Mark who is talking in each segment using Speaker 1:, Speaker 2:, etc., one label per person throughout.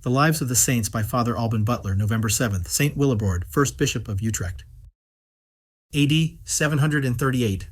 Speaker 1: The Lives of the Saints by Father Albin Butler, November 7th. St. Willibrord, 1st Bishop of Utrecht. AD 738.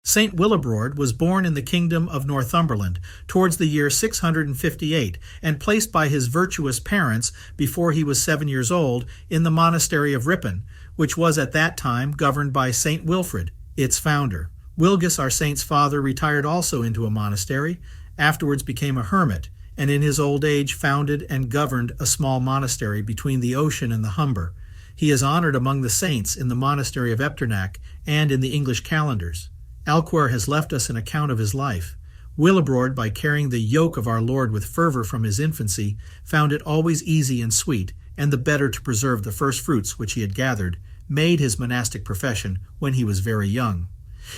Speaker 1: St. Willibrord was born in the kingdom of Northumberland towards the year 658 and placed by his virtuous parents before he was 7 years old in the monastery of Ripon, which was at that time governed by St. Wilfrid, its founder. Wilgus, our saint's father, retired also into a monastery, afterwards became a hermit, and in his old age founded and governed a small monastery between the ocean and the Humber. He is honored among the saints in the monastery of Echternach and in the English calendars. Alcuin has left us an account of his life. Willibrord, by carrying the yoke of our Lord with fervor from his infancy, found it always easy and sweet, and the better to preserve the first fruits which he had gathered, made his monastic profession when he was very young.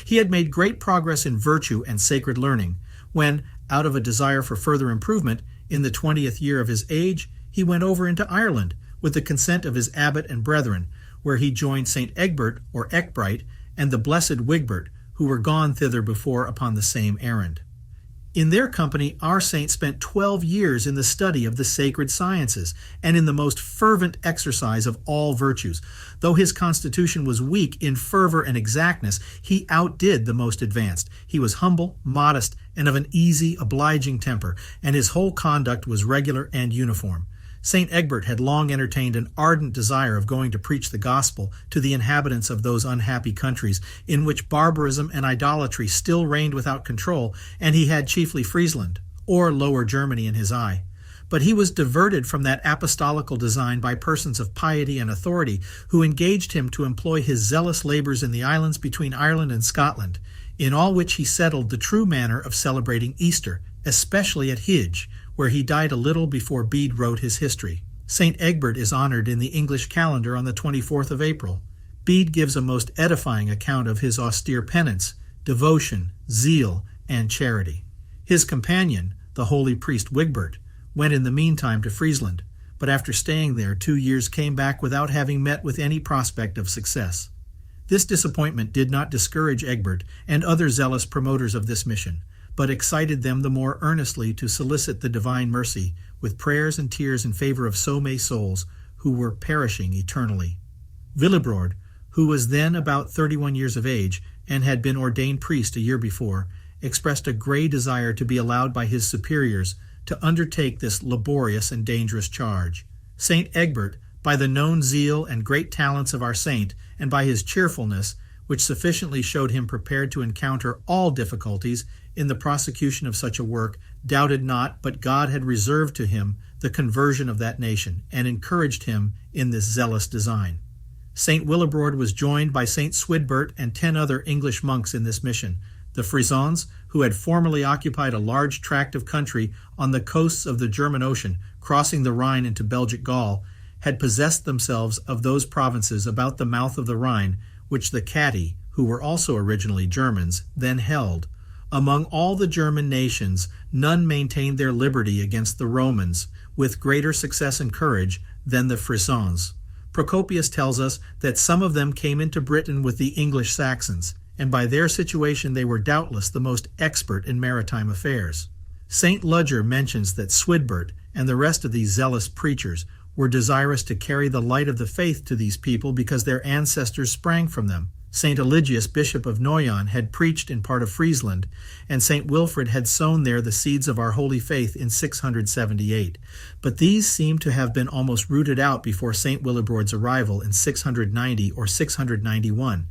Speaker 1: He had made great progress in virtue and sacred learning, when, out of a desire for further improvement, in the 20th year of his age, he went over into Ireland, with the consent of his abbot and brethren, where he joined St. Egbert or Egbert and the blessed Egbert, who were gone thither before upon the same errand. In their company our saint spent 12 years in the study of the sacred sciences, and in the most fervent exercise of all virtues. Though his constitution was weak in fervor and exactness, he outdid the most advanced. He was humble, modest, and of an easy, obliging temper, and his whole conduct was regular and uniform. St. Egbert had long entertained an ardent desire of going to preach the gospel to the inhabitants of those unhappy countries in which barbarism and idolatry still reigned without control, and he had chiefly Friesland, or Lower Germany, in his eye. But he was diverted from that apostolical design by persons of piety and authority, who engaged him to employ his zealous labors in the islands between Ireland and Scotland, in all which he settled the true manner of celebrating Easter, especially at Hige, where he died a little before Bede wrote his history. St. Egbert is honored in the English calendar on the 24th of April. Bede gives a most edifying account of his austere penance, devotion, zeal, and charity. His companion, the holy priest Egbert, went in the meantime to Friesland, but after staying there 2 years came back without having met with any prospect of success. This disappointment did not discourage Egbert and other zealous promoters of this mission, but excited them the more earnestly to solicit the divine mercy with prayers and tears in favor of so many souls who were perishing eternally. Willibrord, who was then about 31 years of age and had been ordained priest a year before, expressed a great desire to be allowed by his superiors to undertake this laborious and dangerous charge. St. Egbert, by the known zeal and great talents of our saint, and by his cheerfulness, which sufficiently showed him prepared to encounter all difficulties in the prosecution of such a work, doubted not but God had reserved to him the conversion of that nation, and encouraged him in this zealous design. St. Willibrord was joined by St. Swidbert and 10 other English monks in this mission. The Frisians, who had formerly occupied a large tract of country on the coasts of the German Ocean, crossing the Rhine into Belgic Gaul, had possessed themselves of those provinces about the mouth of the Rhine, which the Catti, who were also originally Germans, then held. Among all the German nations, none maintained their liberty against the Romans with greater success and courage than the Frisians. Procopius tells us that some of them came into Britain with the English Saxons, and by their situation they were doubtless the most expert in maritime affairs. St. Ludger mentions that Swidbert and the rest of these zealous preachers were desirous to carry the light of the faith to these people because their ancestors sprang from them. St. Eligius, Bishop of Noyon, had preached in part of Friesland, and St. Wilfrid had sown there the seeds of our holy faith in 678. But these seem to have been almost rooted out before St. Willibrord's arrival in 690 or 691.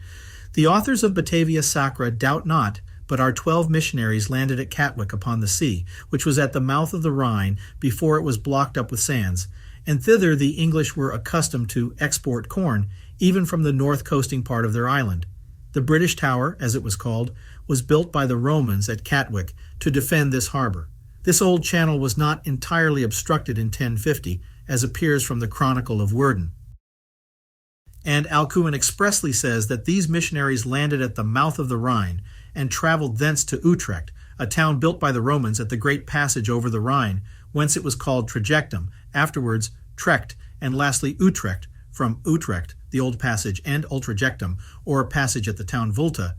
Speaker 1: The authors of Batavia Sacra doubt not, but our 12 missionaries landed at Katwijk upon the sea, which was at the mouth of the Rhine before it was blocked up with sands, and thither the English were accustomed to export corn, even from the north coasting part of their island. The British Tower, as it was called, was built by the Romans at Katwijk to defend this harbor. This old channel was not entirely obstructed in 1050, as appears from the Chronicle of Werden. And Alcuin expressly says that these missionaries landed at the mouth of the Rhine and traveled thence to Utrecht, a town built by the Romans at the great passage over the Rhine, whence it was called Trajectum, afterwards Trecht, and lastly Utrecht, from Utrecht, the old passage, and Ultrajectum, or passage at the town Vulta,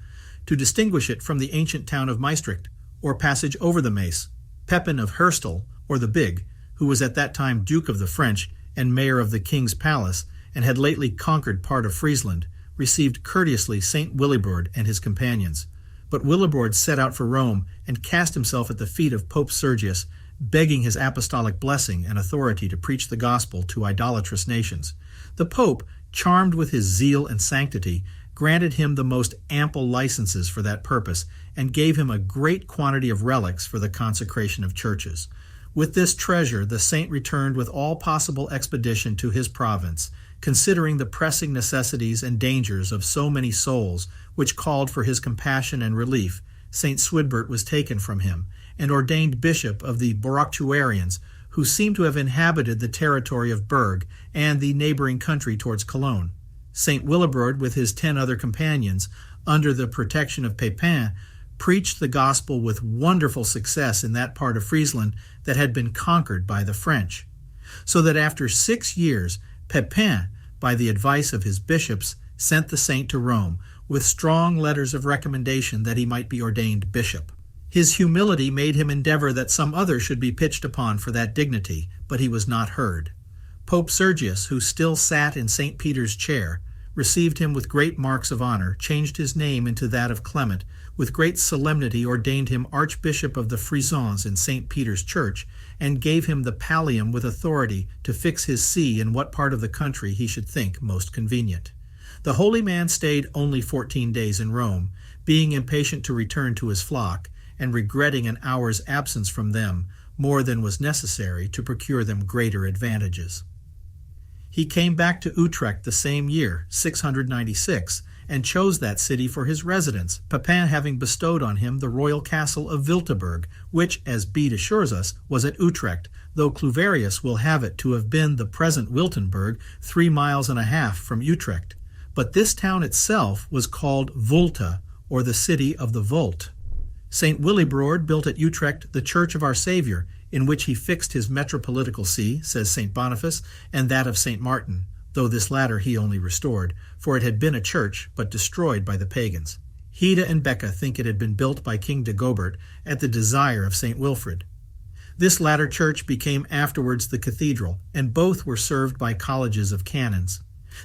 Speaker 1: to distinguish it from the ancient town of Maastricht, or passage over the Maas, Pepin of Herstal, or the Big, who was at that time Duke of the French and Mayor of the King's Palace, and had lately conquered part of Friesland, received courteously St. Willibrord and his companions. But Willibrord set out for Rome and cast himself at the feet of Pope Sergius, begging his apostolic blessing and authority to preach the gospel to idolatrous nations. The Pope, charmed with his zeal and sanctity, granted him the most ample licenses for that purpose, and gave him a great quantity of relics for the consecration of churches. With this treasure the saint returned with all possible expedition to his province, considering the pressing necessities and dangers of so many souls, which called for his compassion and relief. St. Swidbert was taken from him, and ordained bishop of the Boroctuarians, who seem to have inhabited the territory of Berg and the neighboring country towards Cologne. St. Willibrord, with his 10 other companions, under the protection of Papin, preached the gospel with wonderful success in that part of Friesland that had been conquered by the French, so that after 6 years, Papin, by the advice of his bishops, sent the saint to Rome, with strong letters of recommendation that he might be ordained bishop. His humility made him endeavor that some other should be pitched upon for that dignity, but he was not heard. Pope Sergius, who still sat in St. Peter's chair, received him with great marks of honor, changed his name into that of Clement, with great solemnity ordained him Archbishop of the Frisians in St. Peter's Church, and gave him the pallium with authority to fix his see in what part of the country he should think most convenient. The holy man stayed only 14 days in Rome, being impatient to return to his flock, and regretting an hour's absence from them more than was necessary to procure them greater advantages. He came back to Utrecht the same year, 696, and chose that city for his residence, Papin having bestowed on him the royal castle of Wilteburg, which, as Bede assures us, was at Utrecht, though Cluverius will have it to have been the present Wiltenburg, 3.5 miles from Utrecht. But this town itself was called Volta, or the city of the Volt. St. Willibrord built at Utrecht the Church of Our Saviour, in which he fixed his metropolitical see, says St. Boniface, and that of St. Martin, though this latter he only restored, for it had been a church, but destroyed by the pagans. Heda and Becca think it had been built by King Dagobert at the desire of St. Wilfrid. This latter church became afterwards the cathedral, and both were served by colleges of canons.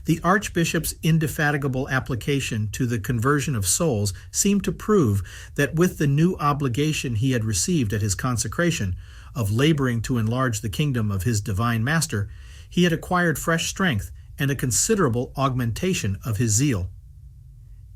Speaker 1: The Archbishop's indefatigable application to the conversion of souls seemed to prove that with the new obligation he had received at his consecration, of laboring to enlarge the kingdom of his divine Master, he had acquired fresh strength and a considerable augmentation of his zeal.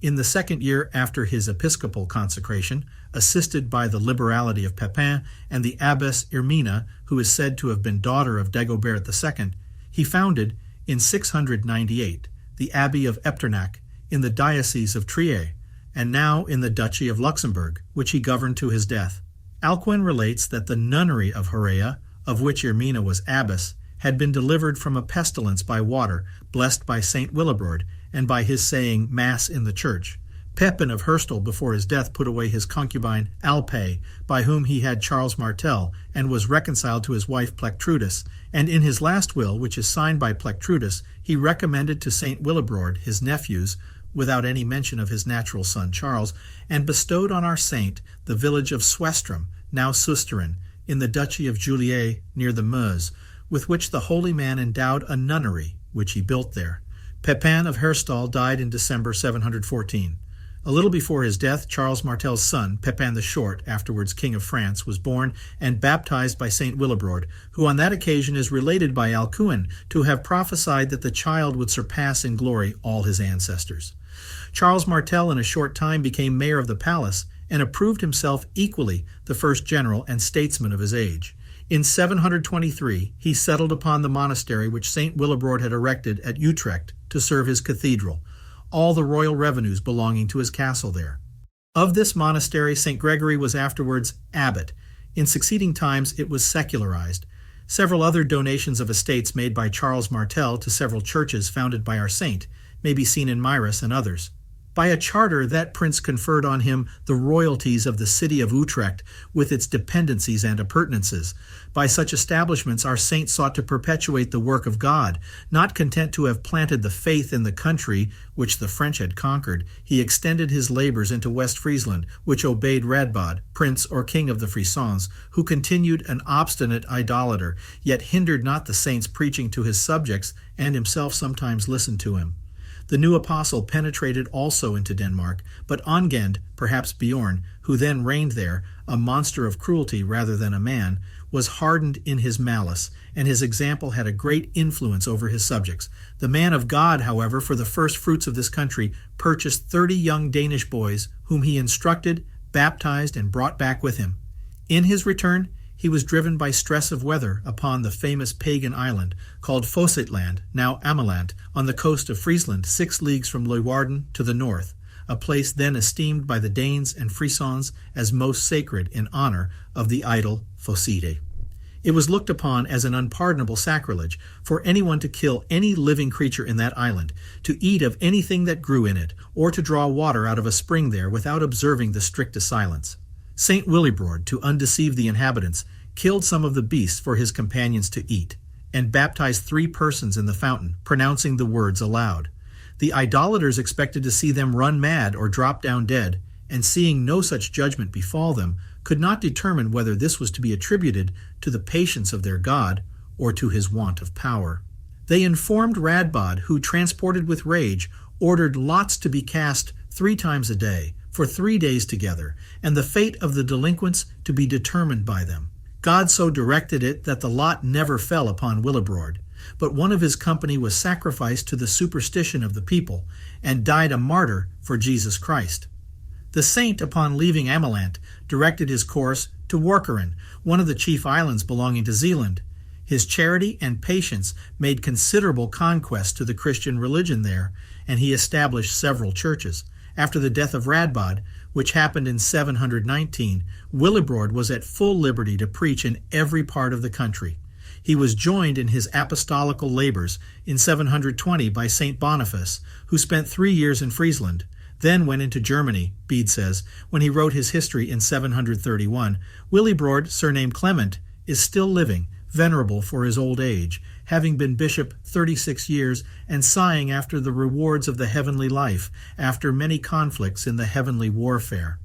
Speaker 1: In the second year after his episcopal consecration, assisted by the liberality of Papin and the abbess Irmina, who is said to have been daughter of Dagobert II, he founded, in 698, the Abbey of Echternach in the Diocese of Trier, and now in the Duchy of Luxembourg, which he governed to his death. Alcuin relates that the nunnery of Horea, of which Irmina was abbess, had been delivered from a pestilence by water, blessed by St. Willibrord, and by his saying Mass in the church. Pepin of Herstal before his death put away his concubine Alpae, by whom he had Charles Martel, and was reconciled to his wife Plectrudis, and in his last will, which is signed by Plectrudis, he recommended to St. Willibrord his nephews, without any mention of his natural son Charles, and bestowed on our saint the village of Swestrum, now Susteren, in the Duchy of Juliers near the Meuse, with which the holy man endowed a nunnery, which he built there. Pepin of Herstal died in December 714. A little before his death, Charles Martel's son, Pepin the Short, afterwards King of France, was born and baptized by St. Willibrord, who on that occasion is related by Alcuin to have prophesied that the child would surpass in glory all his ancestors. Charles Martel in a short time became mayor of the palace and approved himself equally the first general and statesman of his age. In 723, he settled upon the monastery which St. Willibrord had erected at Utrecht to serve his cathedral, all the royal revenues belonging to his castle there. Of this monastery, St. Gregory was afterwards abbot. In succeeding times it was secularized. Several other donations of estates made by Charles Martel to several churches founded by our saint may be seen in Myris and others. By a charter, that prince conferred on him the royalties of the city of Utrecht with its dependencies and appurtenances. By such establishments our saint sought to perpetuate the work of God. Not content to have planted the faith in the country which the French had conquered, he extended his labors into West Friesland, which obeyed Radbod, prince or king of the Frisians, who continued an obstinate idolater, yet hindered not the saint's preaching to his subjects, and himself sometimes listened to him. The new apostle penetrated also into Denmark, but Ongend, perhaps Bjorn, who then reigned there, a monster of cruelty rather than a man, was hardened in his malice, and his example had a great influence over his subjects. The man of God, however, for the first fruits of this country, purchased 30 young Danish boys, whom he instructed, baptized, and brought back with him. In his return, he was driven by stress of weather upon the famous pagan island, called Friesland, now Ameland, on the coast of Friesland, 6 leagues from Leeuwarden to the north, a place then esteemed by the Danes and Frisians as most sacred in honor of the idol Phoside. It was looked upon as an unpardonable sacrilege for anyone to kill any living creature in that island, to eat of anything that grew in it, or to draw water out of a spring there without observing the strictest silence. Saint Willibrord, to undeceive the inhabitants, killed some of the beasts for his companions to eat, and baptized 3 persons in the fountain, pronouncing the words aloud. The idolaters expected to see them run mad or drop down dead, and seeing no such judgment befall them, could not determine whether this was to be attributed to the patience of their God or to his want of power. They informed Radbod, who, transported with rage, ordered lots to be cast 3 times a day, for 3 days together, and the fate of the delinquents to be determined by them. God so directed it that the lot never fell upon Willibrord, but one of his company was sacrificed to the superstition of the people, and died a martyr for Jesus Christ. The saint, upon leaving Ameland, directed his course to Workeren, one of the chief islands belonging to Zealand. His charity and patience made considerable conquests to the Christian religion there, and he established several churches. After the death of Radbod, which happened in 719, Willibrord was at full liberty to preach in every part of the country. He was joined in his apostolical labors in 720 by St. Boniface, who spent 3 years in Friesland, then went into Germany, Bede says, when he wrote his history in 731. Willibrord, surnamed Clement, is still living, venerable for his old age, having been bishop 36 years and sighing after the rewards of the heavenly life, after many conflicts in the heavenly warfare.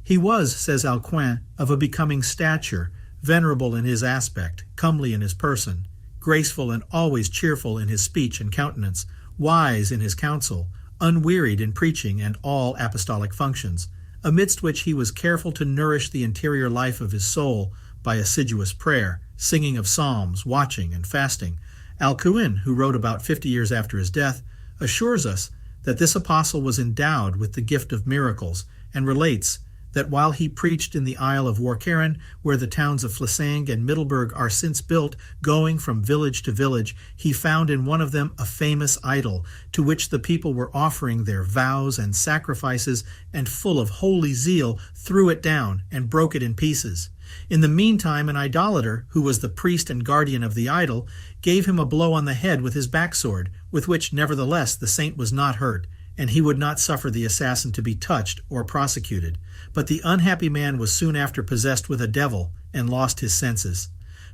Speaker 1: He was, says Alcuin, of a becoming stature, venerable in his aspect, comely in his person, graceful and always cheerful in his speech and countenance, wise in his counsel, unwearied in preaching and all apostolic functions, amidst which he was careful to nourish the interior life of his soul by assiduous prayer, singing of psalms, watching, and fasting. Alcuin, who wrote about 50 years after his death, assures us that this apostle was endowed with the gift of miracles, and relates that while he preached in the Isle of Workeren, where the towns of Flesang and Middelburg are since built, going from village to village, he found in one of them a famous idol, to which the people were offering their vows and sacrifices, and full of holy zeal threw it down and broke it in pieces. In the meantime, an idolater, who was the priest and guardian of the idol, gave him a blow on the head with his backsword, with which nevertheless the saint was not hurt, and he would not suffer the assassin to be touched or prosecuted. But the unhappy man was soon after possessed with a devil, and lost his senses.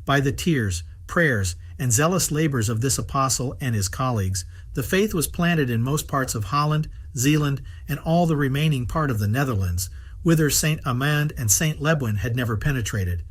Speaker 1: By the tears, prayers, and zealous labors of this apostle and his colleagues, the faith was planted in most parts of Holland, Zealand, and all the remaining part of the Netherlands, whither St. Ameland and St. Lebwin had never penetrated.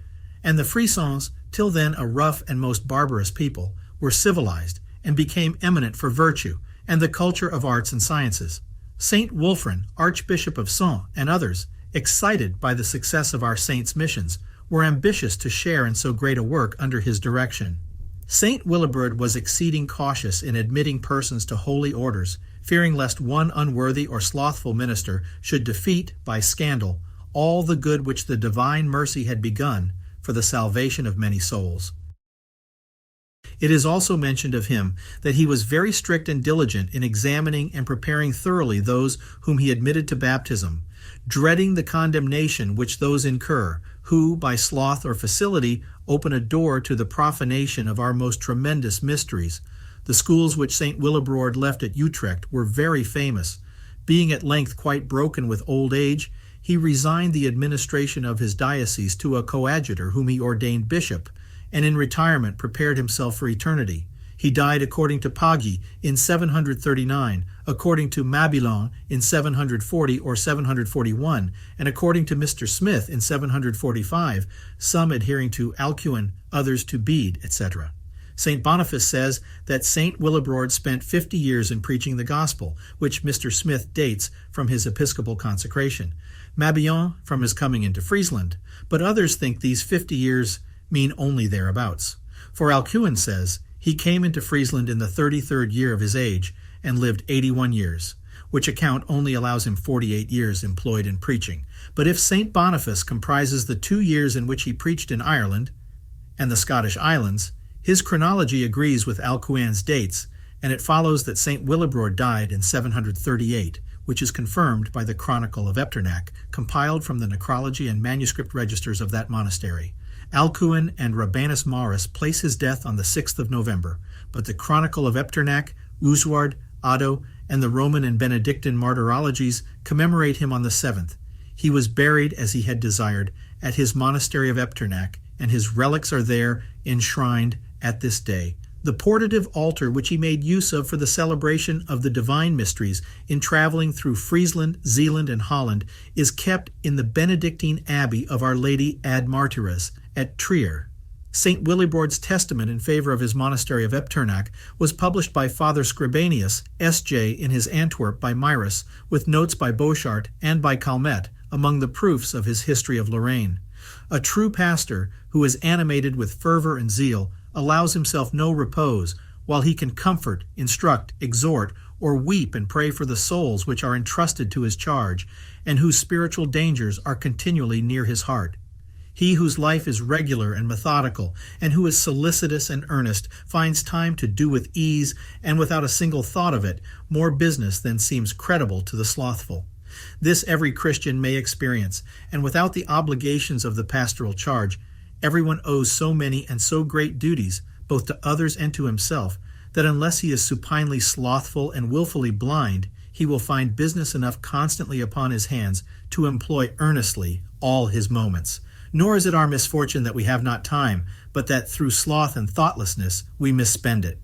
Speaker 1: And the Frisians, till then a rough and most barbarous people, were civilized, and became eminent for virtue, and the culture of arts and sciences. St. Wilfrid, Archbishop of Sens, and others, excited by the success of our saint's missions, were ambitious to share in so great a work under his direction. St. Willibrord was exceeding cautious in admitting persons to holy orders, fearing lest one unworthy or slothful minister should defeat, by scandal, all the good which the divine mercy had begun for the salvation of many souls. It is also mentioned of him that he was very strict and diligent in examining and preparing thoroughly those whom he admitted to baptism, dreading the condemnation which those incur, who, by sloth or facility, open a door to the profanation of our most tremendous mysteries. The schools which St. Willibrord left at Utrecht were very famous. Being at length quite broken with old age, he resigned the administration of his diocese to a coadjutor whom he ordained bishop, and in retirement prepared himself for eternity. He died according to Pagi in 739, according to Mabillon in 740 or 741, and according to Mr. Smith in 745, some adhering to Alcuin, others to Bede, etc. St. Boniface says that St. Willibrord spent 50 years in preaching the gospel, which Mr. Smith dates from his episcopal consecration, Mabillon from his coming into Friesland, but others think these 50 years mean only thereabouts. For Alcuin says, he came into Friesland in the 33rd year of his age and lived 81 years, which account only allows him 48 years employed in preaching. But if St. Boniface comprises the 2 years in which he preached in Ireland and the Scottish Islands, his chronology agrees with Alcuin's dates, and it follows that St. Willibrord died in 738, which is confirmed by the Chronicle of Echternach, compiled from the necrology and manuscript registers of that monastery. Alcuin and Rabanus Maurus place his death on the 6th of November, but the Chronicle of Echternach, Usward, Otto, and the Roman and Benedictine martyrologies commemorate him on the 7th. He was buried as he had desired at his monastery of Echternach, and his relics are there enshrined at this day. The portative altar which he made use of for the celebration of the divine mysteries in traveling through Friesland, Zealand, and Holland is kept in the Benedictine Abbey of Our Lady ad Martyras at Trier. St. Willibrord's testament in favor of his monastery of Echternach was published by Father Scribanius, S.J., in his Antwerp by Myrus, with notes by Bochart and by Calmet, among the proofs of his History of Lorraine. A true pastor, who is animated with fervor and zeal, allows himself no repose, while he can comfort, instruct, exhort, or weep and pray for the souls which are entrusted to his charge, and whose spiritual dangers are continually near his heart. He whose life is regular and methodical, and who is solicitous and earnest, finds time to do with ease, and without a single thought of it, more business than seems credible to the slothful. This every Christian may experience, and without the obligations of the pastoral charge, everyone owes so many and so great duties, both to others and to himself, that unless he is supinely slothful and willfully blind, he will find business enough constantly upon his hands to employ earnestly all his moments. Nor is it our misfortune that we have not time, but that through sloth and thoughtlessness we misspend it.